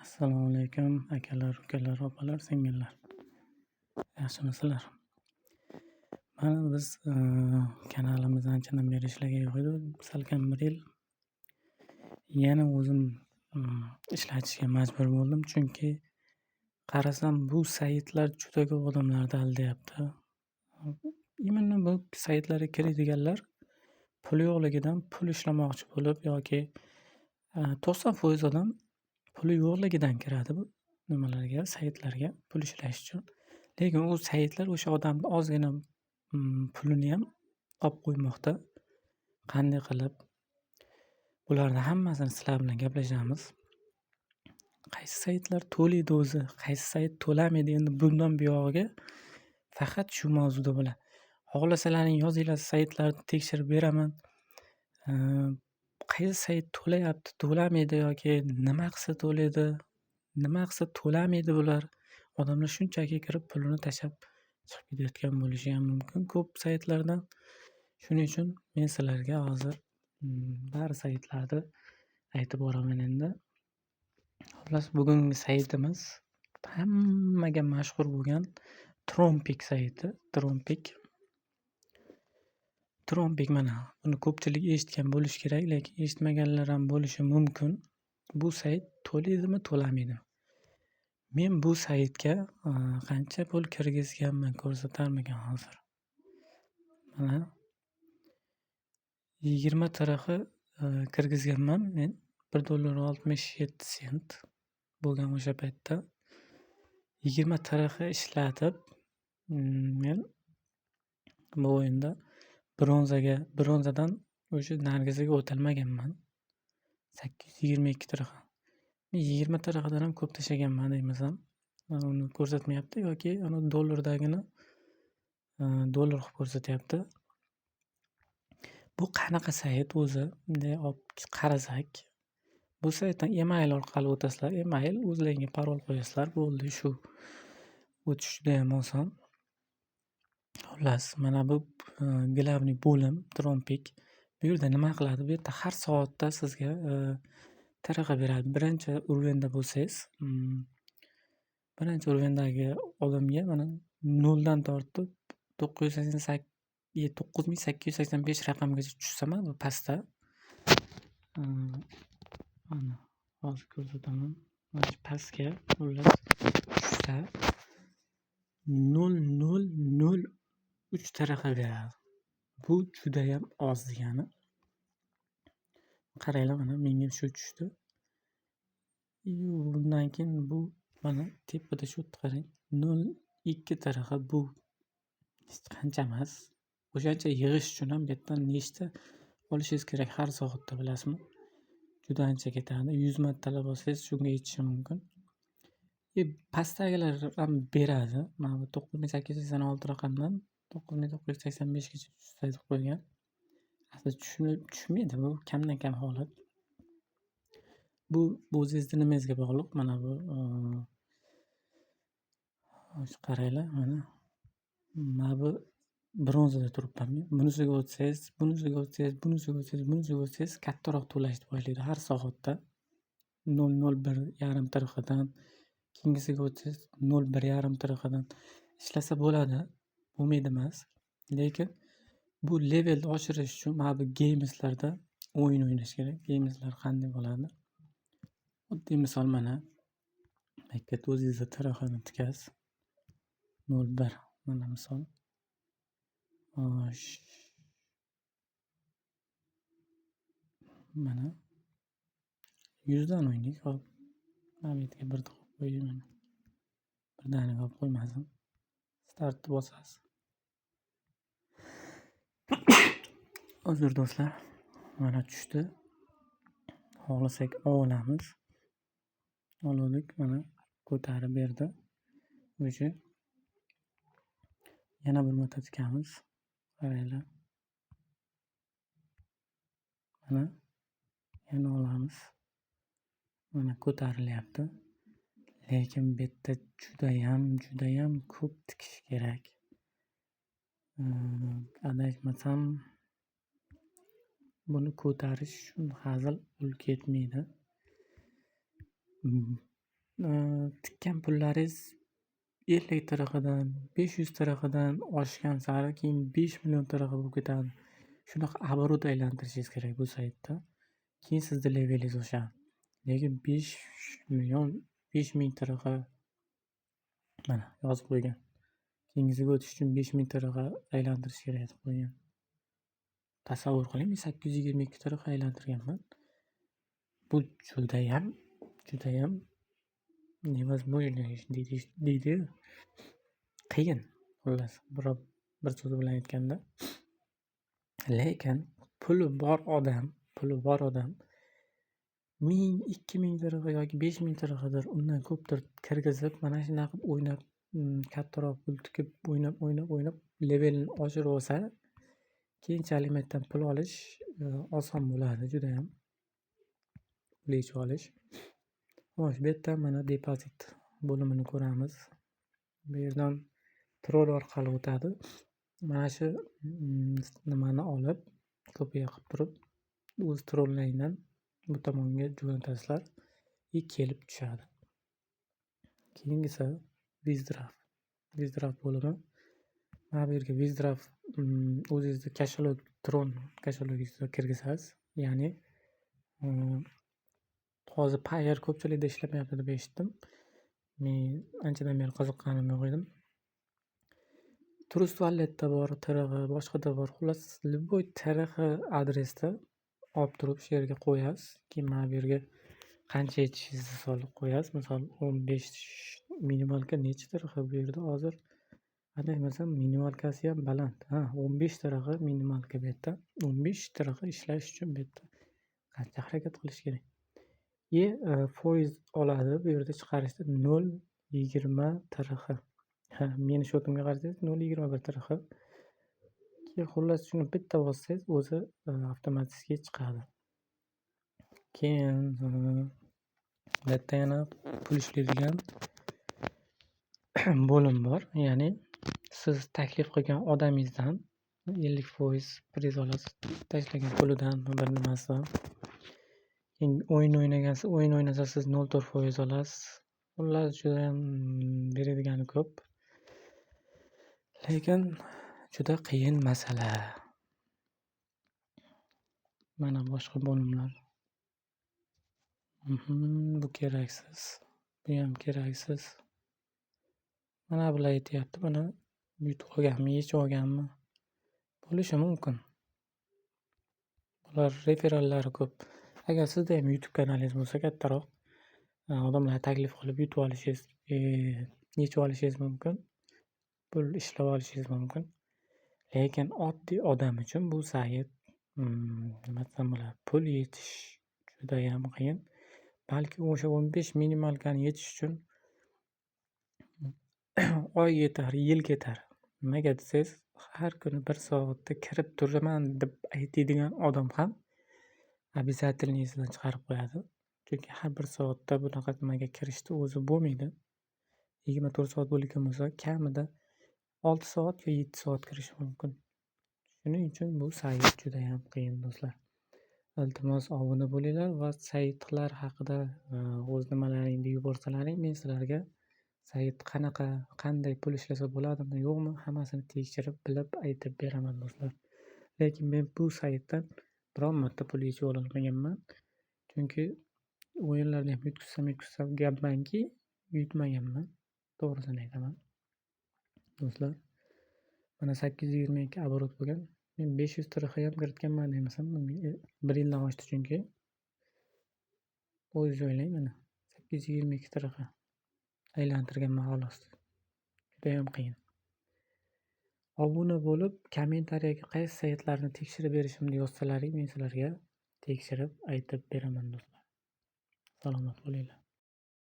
Assalomu alaykum akalar, ukalar, opalar, singillar. Yaxshimisizlar? Mana biz kanalimiz anchadan beri ishlagan yo'q edi. Salkam 1 yil yana o'zim ishlatishga majbur bo'ldim. Chunki qarasam bu saytlar juda ko'p odamlarni aldayapti. Именно bu saytlarga kiradiganlar puli yo'qligidan pul ishlamoqchi bo'lib yoki 90% odam puli yo'qligidan kiradi bu nimalarga, saytlarga pul ishlash uchun. Lekin u saytlar o'sha odamni ozgina pulini ham olib qo'ymoqda. Qanday qilib? Bularni hammasini sizlar bilan gaplashamiz. Qaysi saytlar to'laydi o'zi, qaysi sayt to'lamaydi? Endi bundan buyog'iga faqat shu mavzuda bo'ladi. Xohlasalaring yozinglar, saytlarni tekshirib beraman. Qaysi sayt to'layapti, to'lamaydi yoki nima qilsa to'laydi, nima qilsa to'lamaydi bular. Odamlar shunchaki kirib pulini tashlab chiqib ketayotgan bo'lishi ham mumkin ko'p saytlardan. Shuning uchun men sizlarga hozir bari saytlarni aytib boraman endi. Xullas, bugungi saytimiz hammaga mashhur bo'lgan Trompik sayti. Trompik mana buni ko'pchilik eshitgan bo'lishi kerak, lekin eshitmaganlar ham bo'lishi mumkin. Bu sayt to'laydimi, to'lamaydimi? Men bu saytga qancha pul kirgizganman ko'rsatarmikan hozir. Mana 20 tarafı kirgizganman men. $1.67 bo'lgan o'sha paytda. 20 tarafı ishlatib men bu o'yinda bronzadan o'sha nargizaga o'tolmaganman. 822 taraf. 20 tarafidan ham ko'p tashlaganman demasam, uni ko'rsatmayapti yoki ana dollardagini dollar qilib ko'rsatyapti. Bu qanaqa sayt o'zi? Bunday olib qarasak, bu saytdan email orqali o'tasizlar. Email o'zlaringga parol qo'yasizlar, bo'ldi shu. O'tish juda ham oson. Xullas, mana bu glavniy bo'lim Trompik. Bu yerda nima qiladi? Bu yerda har soatda sizga taraqa beradi. Birinchi urvenda bo'lsangiz, birinchi urvendagi odamga mana 0 dan tortib 9885 raqamgacha tushsa mana bu pastda. Mana hozir ko'rsataman. Mana shu pastga xullas tushsa 0.003 taraqa beradi. Bu juda ham oz degani. Qaranglar, mana menga shu tushdi. Bundan keyin bu mana tepada shu qarang 0.2 taraqa bu hech qancha emas. O'shancha yig'ish uchun ham bu yerdan nechta olishingiz kerak har soatda, bilasizmi? Juda ancha ketadi. 100 martalab olsangiz shunga yetishi mumkin. Pastdagilar ham beradi. Mana bu 9886 raqamdan 9985 gacha tushsa deb qo'ygan. Asli tushmaydi, bu kamdan kam holat. Bu o'zingizga nimangizga bog'liq. Mana bu qaranglar, mana bu bronzada turibman men. Bunisiga o'tsangiz, bunisiga o'tsangiz kattaroq to'lashni boshlaydi har soatda. 0.01 tarafadan, keyingisiga o'tsangiz 0.1 tarafadan ishlasa bo'ladi. Bo'lmaydi emas. Lekin bu levelni oshirish uchun mana bu gameslarda o'yin o'ynash kerak. Gameslar qanday bo'ladi? Oddiy misol mana makkat o'zingizga tarafani tikasiz. 0.1 mana misol. Mana 100 dan o'ynaylik. Hop. Mana bu yerga bir qo'yib qo'ying mana. Birdaniga olib qo'ymasin. Startni bosasiz. Uzr do'stlar. Mana tushdi. Xohlasak olamiz. Oldik, mana ko'tarib berdi. O'sha yana bir marta tikamiz. Qaranglar. Mana yana olamiz. Mana ko'tarilyapti. Lekin bu yerda juda ham ko'p tikish kerak. Adashmasam buni ko'tarish uchun hazil pul ketmaydi. tikkan pullaringiz 50 taraqidan, 500 taraqidan oshgan sari keyin 5 million taraqa bo'lib ketadi. Shunaqa оборот aylantirishingiz kerak bu saytda. Keyin sizni levelingiz oshadi. Lekin 5 million, 5000 taraqa mana yozib qo'ygan. Keyingisiga o'tish uchun 5000 taraqa aylantirish kerak deb qo'ygan. Tasavvur qiling, men 822 taraqa aylantirganman. Bu judayam невозможно deydi. Qiyin. Xullas, bir so'z bilan aytganda. Lekin puli bor odam 1000, 2000 taraqa yoki 5000 taraqadir undan ko'pdir kirgizib, mana shunaqa qilib o'ynab, kattaroq pul tikib o'ynab levelini oshirib olsa, keyinchalik bu yerdan pul olish oson bo'ladi judayam. Pul yechib olish. Xo'sh, bu yerda mana depozit bo'limini ko'ramiz. Bu yerdan troll orqali o'tadi. Mana shu nimani olib, kopiya qilib turib, o'z trollingdan bu tomonga jo'natasizlar va kelib tushadi. Keyingisi Wizdraft bo'limi. Mana bu yerga Wizdraft o'zingizni kashalog, Tron kashalogingizga kirgizasiz. Ya'ni hozir Payer ko'pchilikda ishlamayapti deb eshitdim. Men anchadan beri qiziqqanim yo'q edim. Trust Wallet'da bor, tarig'i, boshqada bor. Xullas, любой tarig'i adresda olib turib shu yerga qo'yasiz. Keyin mana bu yerga qancha yechishingizni solib qo'yasiz. Misol 15 minimalka necha tarig'i bu yerda hozir? Adaymasam minimalkasi ham baland. 15 tarig'i minimalka bu yerda. 15 tarig'i ishlash uchun bu yerda qancha harakat qilish kerak? Foiz oladi bu yerda chiqarishda 0.20 tarig'i. Meni shotimga qarasangiz 0.21 tarixi. Keyin xullas shuni bitta bossangiz o'zi avtomatik chiqadi. Keyin bu yerda yana pul ishlaydigan bo'lim bor. Ya'ni siz taklif qilgan odamingizdan 50% priz olasiz. Tashlagan pulidan bir nimasidan. Keyin o'yin o'ynasa siz 0.4% olasiz. Xullas juda ham beradigani ko'p. Lekin juda qiyin masala. Mana boshqa bo'limlar. Bu keraksiz. Bu ham keraksiz. Mana bular aytyapti, buni yutib olganmi, yechib olganmi? Bo'lishi mumkin. Bular referallari ko'p. Agar sizda ham YouTube kanalingiz bo'lsa kattaroq, odamlar taklif qilib yutib olishingiz, yechib olishingiz mumkin. Pul ishlab olishingiz mumkin. Lekin oddiy odam uchun bu sayt nima desam bo'ladi, pul yechish juda ham qiyin. Balki o'sha 15 minimalkani yechish uchun oy yetar, yil ketar. Nimaga desangiz, har kuni 1 soatda kirib turaman deb aytadigan odam ham обязательно esidan chiqarib qo'yadi. Chunki har 1 soatda bunaqa nimaga kirishni o'zi bo'lmaydi. 24 soat bo'lgan bo'lsa, kamida 6 soat yoki 7 soat kirish mumkin. Shuning uchun bu sayt juda ham qiyin do'stlar. Iltimos obuna bo'linglar va saytlar haqida o'z nimalaringni yuborsalaring, men sizlarga sayt qanday pul ishlasa bo'ladimi, yo'qmi, hammasini tekshirib bilib aytib beraman do'stlar. Lekin men bu saytdan biron marta pul yechib olmaganman. Chunki o'yinlarni ham yutkizsam gapmanki, yutmaganman. To'g'risini aytaman. Do'stlar, mana 822 оборот bo'lgan. Men 500 tarixi ham kiritganman demasam, 1 yildan oshdi chunki. O'zingiz o'ylang mana 822 tarixi aylantirganman xolos. Juda ham qiyin. Obuna bo'lib, kommentariyaga qaysi saytlarni tekshirib berishimni yozsalaring, men sizlarga tekshirib aytib beraman do'stlar. Salomat bo'linglar.